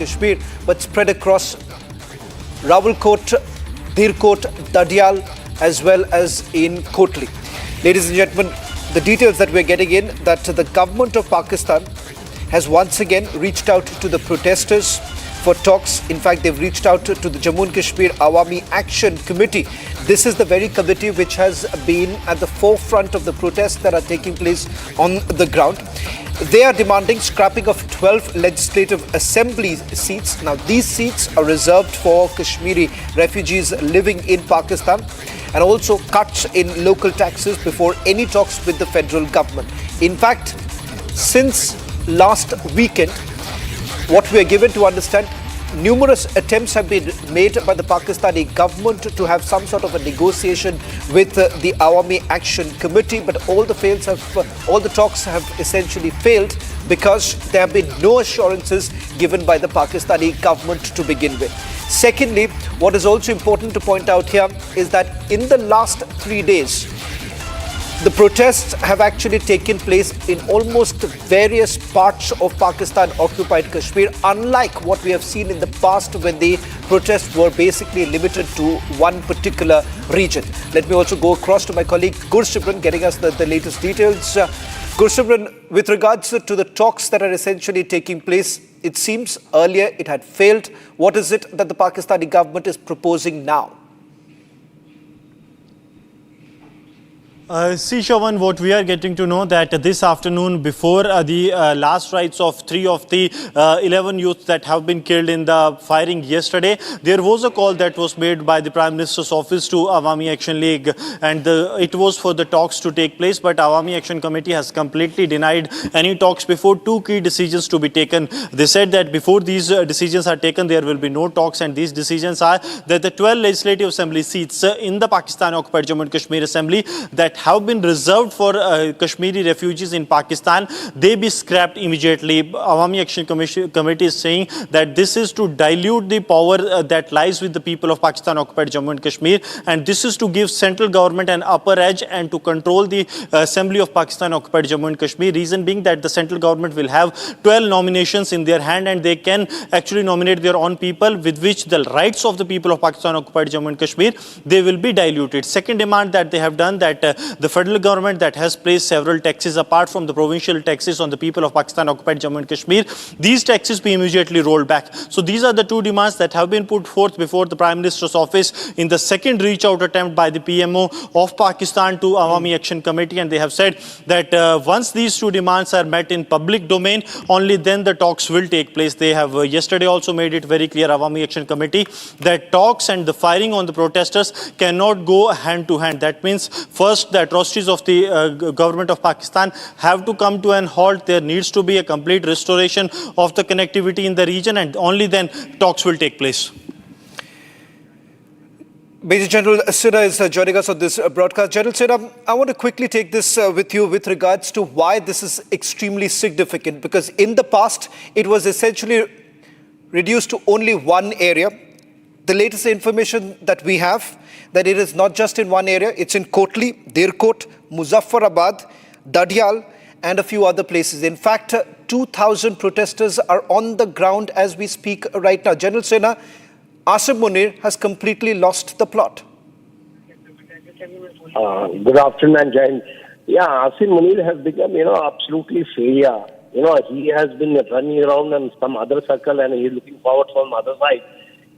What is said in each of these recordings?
Kashmir, but spread across Rawalkot, Dirkot, Dadial, as well as in Kotli. Ladies and gentlemen, the details that we're getting in, that the government of Pakistan has once again reached out to the protesters for talks. In fact, they've reached out to the Jammu and Kashmir Awami Action Committee. This is the very committee which has been at the forefront of the protests that are taking place on the ground. They are demanding scrapping of 12 legislative assembly seats. Now, these seats are reserved for Kashmiri refugees living in Pakistan, and also cuts in local taxes before any talks with the federal government. In fact, since last weekend, what we are given to understand, numerous attempts have been made by the Pakistani government to have some sort of a negotiation with the Awami Action Committee, but all the talks have essentially failed because there have been no assurances given by the Pakistani government to begin with. Secondly, what is also important to point out here is that in the last 3 days, the protests have actually taken place in almost various parts of Pakistan-Occupied Kashmir, unlike what we have seen in the past when the protests were basically limited to one particular region. Let me also go across to my colleague Gursimran, getting us the latest details. Gursimran, with regards to the talks that are essentially taking place, it seems earlier it had failed. What is it that the Pakistani government is proposing now? Shawan, what we are getting to know that this afternoon, before the last rites of 3 of the 11 youths that have been killed in the firing yesterday, there was a call that was made by the Prime Minister's office to Awami Action League, and it was for the talks to take place, but Awami Action Committee has completely denied any talks before 2 key decisions to be taken. They said that before these decisions are taken, there will be no talks, and these decisions are that the 12 legislative assembly seats in the Pakistan-Occupied Jammu and Kashmir Assembly that have been reserved for Kashmiri refugees in Pakistan, they be scrapped immediately. Awami Action Committee is saying that this is to dilute the power that lies with the people of Pakistan-Occupied Jammu and Kashmir, and this is to give central government an upper edge and to control the Assembly of Pakistan-Occupied Jammu and Kashmir. Reason being that the central government will have 12 nominations in their hand, and they can actually nominate their own people, with which the rights of the people of Pakistan-Occupied Jammu and Kashmir, they will be diluted. Second demand that they have done, that the federal government that has placed several taxes apart from the provincial taxes on the people of Pakistan-Occupied Jammu and Kashmir, these taxes be immediately rolled back. So these are the 2 demands that have been put forth before the Prime Minister's office in the second reach out attempt by the PMO of Pakistan to Awami Action Committee, and they have said that once these 2 demands are met in public domain, only then the talks will take place. They have yesterday also made it very clear, Awami Action Committee, that talks and the firing on the protesters cannot go hand to hand. That means first, the atrocities of the government of Pakistan have to come to an halt. There needs to be a complete restoration of the connectivity in the region, and only then talks will take place. Major General Sinha is joining us on this broadcast. General Sinha, I want to quickly take this with you with regards to why this is extremely significant, because in the past it was essentially reduced to only one area. The latest information that we have, that it is not just in one area, it's in Kotli, Dirkot, Muzaffarabad, Dadial, and a few other places. In fact, 2,000 protesters are on the ground as we speak right now. General Sinha, Asim Munir has completely lost the plot. Good afternoon, Jain. Yeah, Asim Munir has become, absolutely failure. He has been running around in some other circle, and he's looking forward from the other side.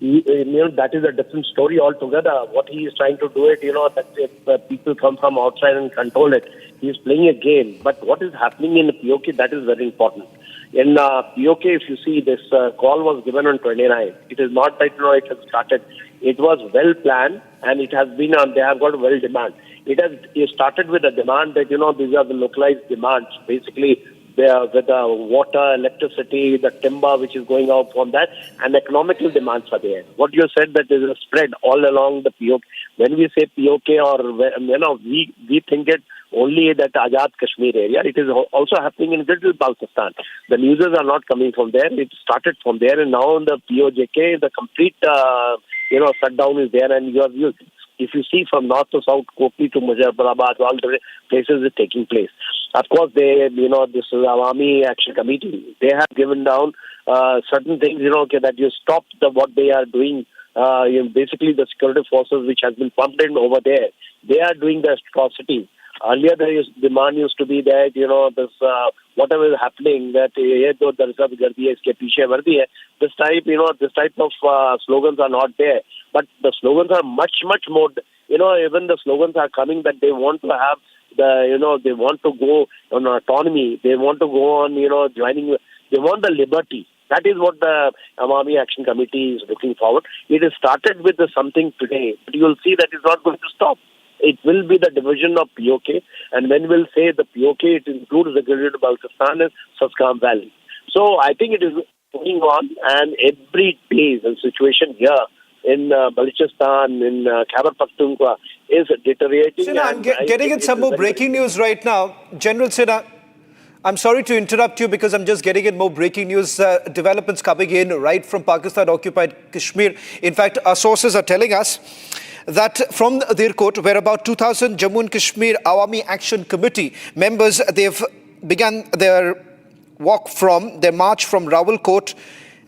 That is a different story altogether. What he is trying to do it, that if people come from outside and control it, he is playing a game. But what is happening in the PoK, that is very important. In PoK, if you see, this call was given on 29. It is not that, it has started. It was well planned, and it has been, they have got well demand. It started with a demand that, these are the localized demands, basically, with the water, electricity, the timber which is going out from that, and economical demands are there. What you said, that there is a spread all along the PoK. When we say PoK, or we think it only that Azad Kashmir area. It is also happening in Little Pakistan. The news are not coming from there. It started from there, and now in the POJK, the complete shutdown is there, and you have if you see from north to south, Kopi to Muzaffarabad, all the places is taking place. Of course, this is Awami Action Committee. They have given down certain things, that you stop what they are doing. Basically, the security forces which has been pumped in over there, they are doing the atrocity. Earlier, demand used to be that, this whatever is happening, that this type of slogans are not there. But the slogans are much, much more, even the slogans are coming that they want to have they want to go on autonomy. They want to go on, joining, they want the liberty. That is what the Awami Action Committee is looking forward. It has started with something today, but you will see that it's not going to stop. It will be the division of PoK, and when we'll say the PoK, it includes the Greater Baltistan and Saskam Valley. So I think it is going on, and every day the situation here in Balochistan, in Khyber Pakhtunkhwa is deteriorating. Sinha, I'm getting in some more breaking news right now. General Sinha, I'm sorry to interrupt you because I'm just getting in more breaking news developments coming in right from Pakistan-Occupied Kashmir. In fact, our sources are telling us that from their court, where about 2,000 Jammu and Kashmir Awami Action Committee members, they've begun their march from Rawalkot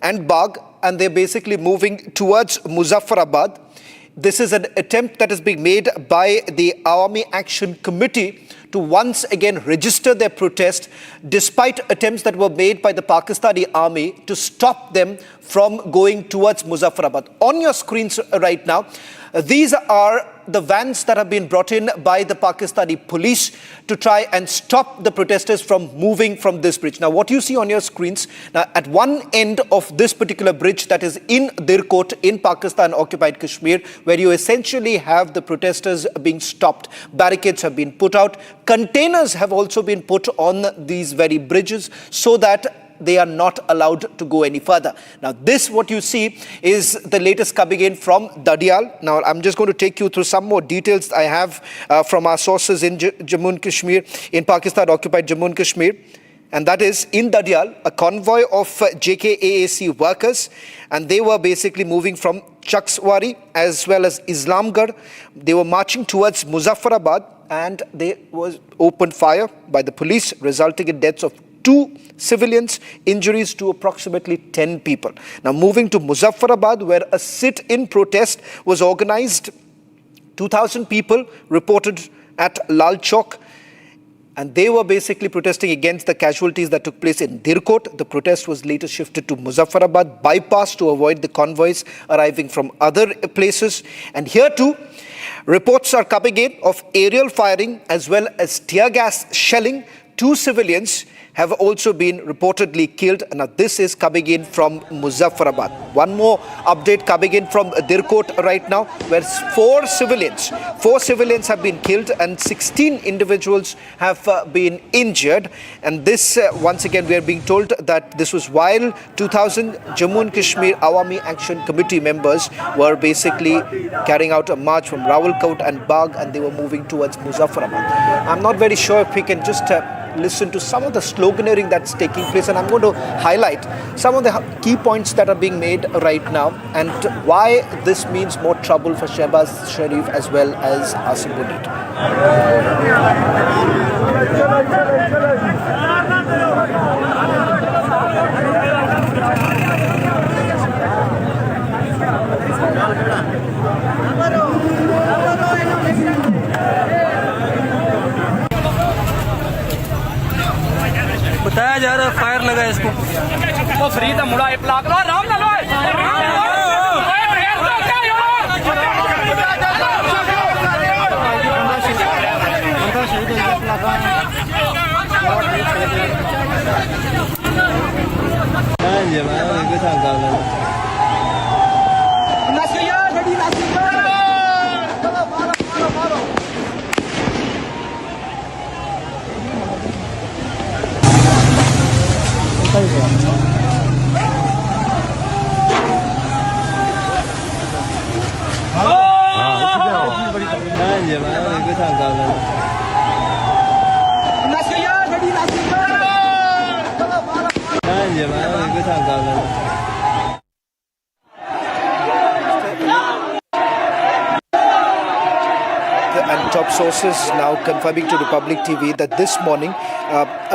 and Bagh, and they're basically moving towards Muzaffarabad. This is an attempt that is being made by the Awami Action Committee to once again register their protest, despite attempts that were made by the Pakistani army to stop them from going towards Muzaffarabad. On your screens right now, these are the vans that have been brought in by the Pakistani police to try and stop the protesters from moving from this bridge. Now, what you see on your screens, now at one end of this particular bridge that is in Dirkot in Pakistan-Occupied Kashmir, where you essentially have the protesters being stopped, barricades have been put out, containers have also been put on these very bridges so that they are not allowed to go any further. Now, this, what you see, is the latest coming in from Dadial. Now, I'm just going to take you through some more details I have from our sources in Jammu and Kashmir, in Pakistan-occupied Jammu and Kashmir. And that is, in Dadial, a convoy of JKAAC workers, and they were basically moving from Chakswari as well as Islamgarh. They were marching towards Muzaffarabad, and they was opened fire by the police, resulting in deaths of 2 civilians, injuries to approximately 10 people. Now, moving to Muzaffarabad, where a sit-in protest was organized, 2,000 people reported at Lal Chowk, and they were basically protesting against the casualties that took place in Dirkot. The protest was later shifted to Muzaffarabad bypass to avoid the convoys arriving from other places. And here too, reports are coming in of aerial firing as well as tear gas shelling. 2 civilians have also been reportedly killed. Now, this is coming in from Muzaffarabad. One more update coming in from Dirkot right now, where 4 civilians have been killed and 16 individuals have been injured. And this, once again, we are being told that this was while 2,000 Jammu and Kashmir Awami Action Committee members were basically carrying out a march from Rawalkot and Bagh, and they were moving towards Muzaffarabad. I'm not very sure if we can just listen to some of the sloganeering that's taking place, and I'm going to highlight some of the key points that are being made right now and why this means more trouble for Shehbaz, Sharif as well as Asim Munir. बताया जा रहा है fire लगा है इसको वो free था मुड़ा एक लाख लो राम ना लो top sources now confirming to Republic TV that this morning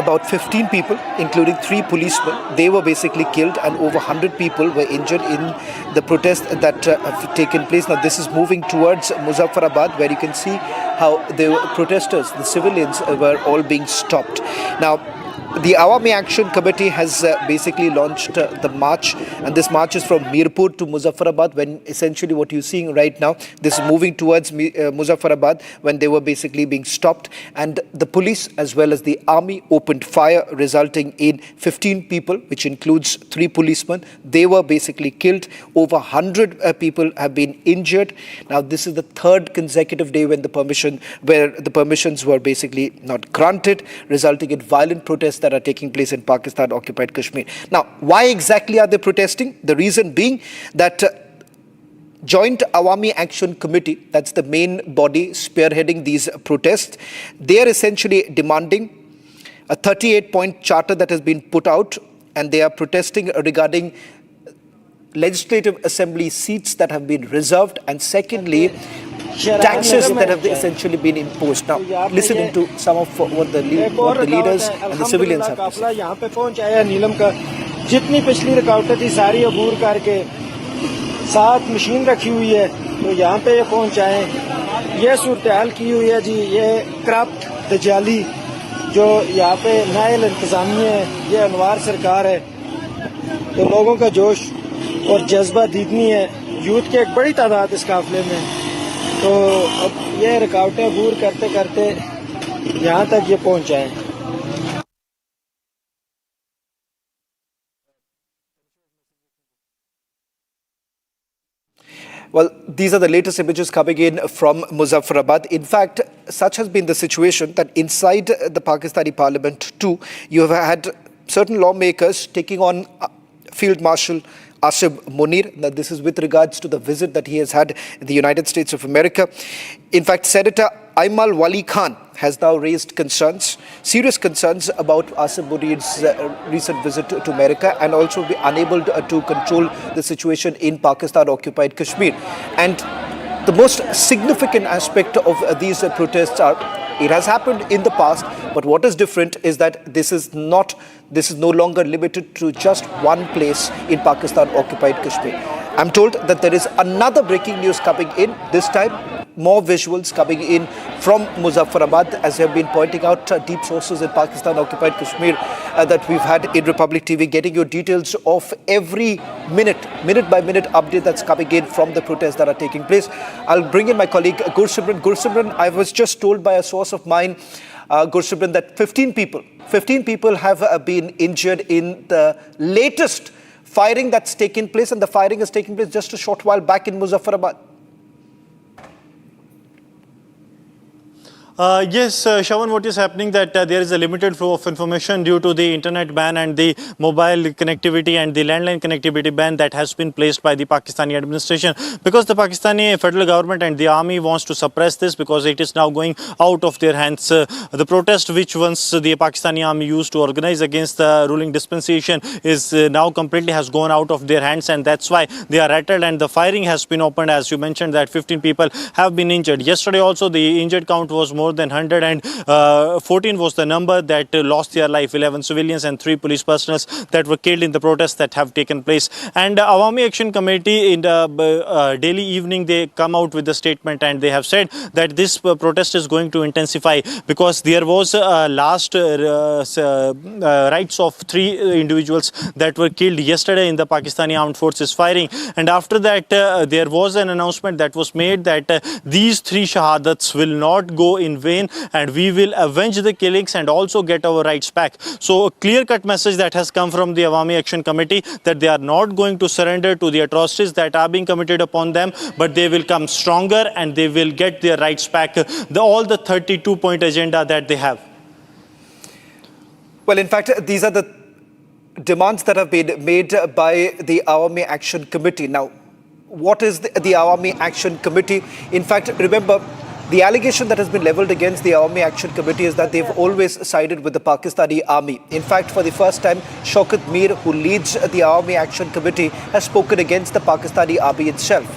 about 15 people, including 3 policemen, they were basically killed and over 100 people were injured in the protest that have taken place. Now this is moving towards Muzaffarabad, where you can see how the protesters, the civilians, were all being stopped. Now the Awami Action Committee has basically launched the march, and this march is from Mirpur to Muzaffarabad, when essentially what you're seeing right now, this is moving towards Muzaffarabad, when they were basically being stopped, and the police as well as the army opened fire, resulting in 15 people, which includes 3 policemen. They were basically killed. Over 100 people have been injured. Now this is the 3rd consecutive day when the permissions were basically not granted, resulting in violent protests that are taking place in Pakistan-Occupied Kashmir. Now, why exactly are they protesting? The reason being that Joint Awami Action Committee, that's the main body spearheading these protests, they are essentially demanding a 38-point charter that has been put out, and they are protesting regarding legislative assembly seats that have been reserved, and secondly, taxes that have essentially been imposed. Now, listening to some of what the leaders and the civilians have to say. यहाँ पे पहुंचाया नीलम का, जितनी पिछली रुकावटें थी सारी अबूर करके साथ मशीन रखी हुई है, तो यहाँ पे ये पहुंचाए। ये सूरत-ए-हाल की हुई है जी, ये करप्ट दजाली जो यहाँ पे नायल इंतजामिया है, ये अनवार सरकार है, तो लोगों का जोश और जज्बा दीदनी है, यूथ की एक बड़ी तादाद इस काफिले में, तो अब ये रुकावटें दूर करते करते यहाँ तक ये पहुँचा है। Well, these are the latest images coming in from Muzaffarabad. In fact, such has been the situation that inside the Pakistani parliament too, you have had certain lawmakers taking on Field Marshal Asim Munir. Now, this is with regards to the visit that he has had in the United States of America. In fact, Senator Aimal Wali Khan has now raised concerns, serious concerns about Asim Munir's recent visit to America, and also be unable to control the situation in Pakistan-Occupied Kashmir. And the most significant aspect of these protests are, it has happened in the past, but what is different is that this is no longer limited to just one place in Pakistan-Occupied Kashmir. I'm told that there is another breaking news coming in, this time more visuals coming in from Muzaffarabad, as have been pointing out deep sources in Pakistan-Occupied Kashmir that we've had in Republic TV, getting you details of every minute by minute update that's coming in from the protests that are taking place. I'll bring in my colleague Gursimran. Gursimran, I was just told by a source of mine, Gursimran, that 15 people have been injured in the latest firing that's taken place, and the firing is taking place just a short while back in Muzaffarabad. Yes, Shawan, what is happening that there is a limited flow of information due to the internet ban and the mobile connectivity and the landline connectivity ban that has been placed by the Pakistani administration, because the Pakistani federal government and the army wants to suppress this because it is now going out of their hands. The protest which once the Pakistani army used to organize against the ruling dispensation is now completely has gone out of their hands, and that's why they are rattled, and the firing has been opened. As you mentioned, that 15 people have been injured. Yesterday also the injured count was more than 100, and 14 was the number that lost their life, 11 civilians and 3 police personnel that were killed in the protests that have taken place. And Awami Action Committee in the daily evening, they come out with a statement, and they have said that this protest is going to intensify because there was last rights of 3 individuals that were killed yesterday in the Pakistani Armed Forces firing, and after that there was an announcement that was made that these 3 shahadats will not go in vain, and we will avenge the killings and also get our rights back. So a clear-cut message that has come from the Awami Action Committee that they are not going to surrender to the atrocities that are being committed upon them, but they will come stronger and they will get their rights back, all the 32-point agenda that they have. Well, in fact, these are the demands that have been made by the Awami Action Committee. Now, what is the Awami Action Committee? In fact, remember, the allegation that has been leveled against the Awami Action Committee is that they've always sided with the Pakistani army. In fact, for the first time, Shaukat Mir, who leads the Awami Action Committee, has spoken against the Pakistani army itself.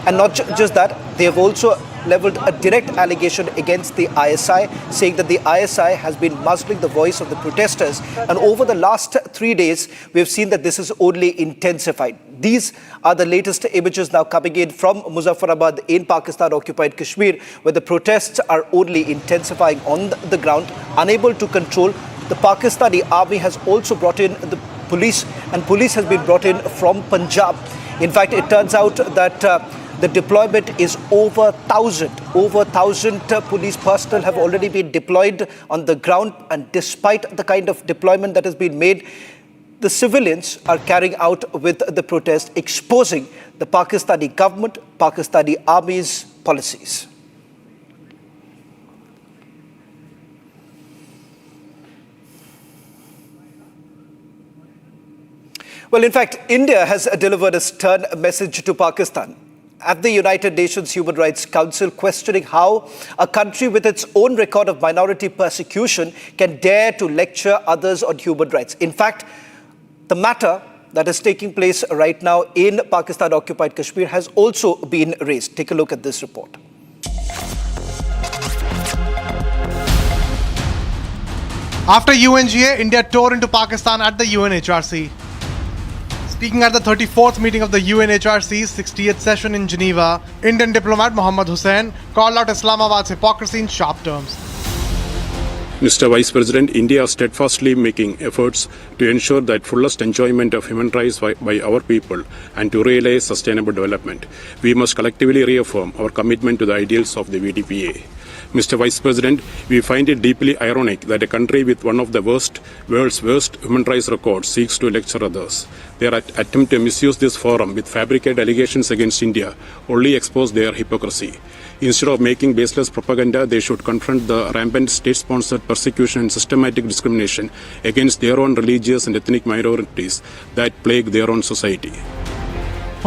And not just that, they have also leveled a direct allegation against the ISI, saying that the ISI has been muzzling the voice of the protesters. And over the last 3 days, we have seen that this is only intensified. These are the latest images now coming in from Muzaffarabad in Pakistan-occupied Kashmir, where the protests are only intensifying on the ground, unable to control. The Pakistani army has also brought in the police, and police has been brought in from Punjab. In fact, it turns out that the deployment is over 1,000. Over 1,000 police personnel have already been deployed on the ground, and despite the kind of deployment that has been made, the civilians are carrying out with the protest, exposing the Pakistani government, Pakistani army's policies. Well, in fact, India has delivered a stern message to Pakistan at the United Nations Human Rights Council, questioning how a country with its own record of minority persecution can dare to lecture others on human rights. In fact, the matter that is taking place right now in Pakistan-occupied Kashmir has also been raised. Take a look at this report. After UNGA, India tore into Pakistan at the UNHRC. Speaking at the 34th meeting of the UNHRC's 60th session in Geneva, Indian diplomat Mohammad Hussain called out Islamabad's hypocrisy in sharp terms. Mr. Vice President, India is steadfastly making efforts to ensure that fullest enjoyment of human rights by our people and to realize sustainable development. We must collectively reaffirm our commitment to the ideals of the VDPA. Mr. Vice President, we find it deeply ironic that a country with one of the world's worst human rights records seeks to lecture others. Their attempt to misuse this forum with fabricated allegations against India only expose their hypocrisy. Instead of making baseless propaganda, they should confront the rampant state-sponsored persecution and systematic discrimination against their own religious and ethnic minorities that plague their own society.